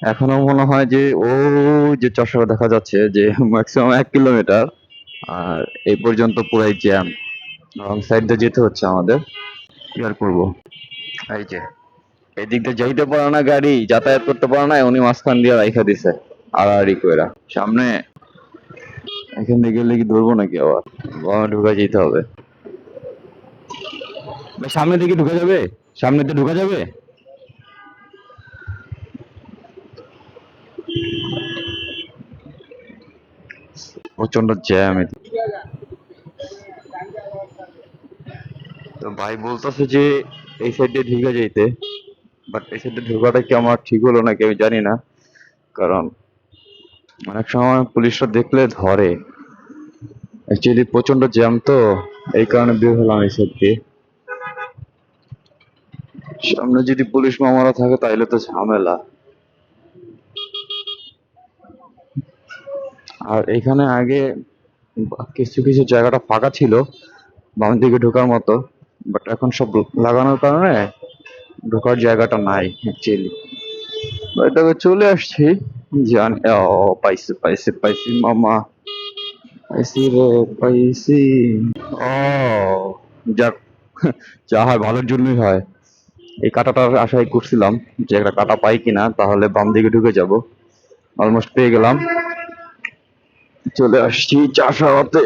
এখনো মনে হয় যে যে চশমা দেখা যাচ্ছে যে ম্যাক্সিমাম 1 কিলোমিটার, আর এই পর্যন্ত পুরাই জ্যাম। রং সাইড দিয়ে যেতে হচ্ছে আমাদের। কি আর করবো? এই যে এদিক দিয়ে যাইতে পারে না গাড়ি, যাতায়াত করতে পারে না, উনি মাঝখান দিয়ে রাইখা দিছে আড়াআড়ি কইরা সামনে। এখান থেকে গেলে কি ধরবো নাকি আবার? বামে ঢুকে যেতে হবে। ভাই, সামনে থেকে ঢুকা যাবে? সামনে দিয়ে ঢুকা যাবে? প্রচন্ড জ্যাম। তো ভাই বলতেছে যে এই সাইড দিয়ে ঢুকে যাইতে, বাট এই সাইড দিয়ে ঢোকাটা কি আমার ঠিক হলো নাকি আমি জানি না। কারণ অনেক সময় পুলিশরা দেখলে ধরে। অ্যাকচুয়ালি প্রচন্ড জ্যাম তো, এই কারণে বের হলাম এই সাইড দিয়ে। সামনে যদি পুলিশ মামারা থাকে তাহলে তো ঝামেলা। আর এখানে আগে কিছু কিছু জায়গাটা ফাঁকা ছিল বাম দিকে ঢোকার মতো, বাট এখন সব লাগানোর কারণে ঢোকার জায়গাটা নাই অ্যাকচুয়ালি। তবে চলে আসছি। জানি পাইছি পাইছি পাইছি মামা, পাইছি রে পাইছি। ও যাক, যা হয় ভালোর জন্যই হয়। এই কাঁটাটার আশাই করছিলাম যে একটা কাঁটা পাই কিনা, তাহলে বাম দিকে ঢুকে যাব। অলমোস্ট পেয়ে গেলাম, চলে আসছি চাষাবাতে।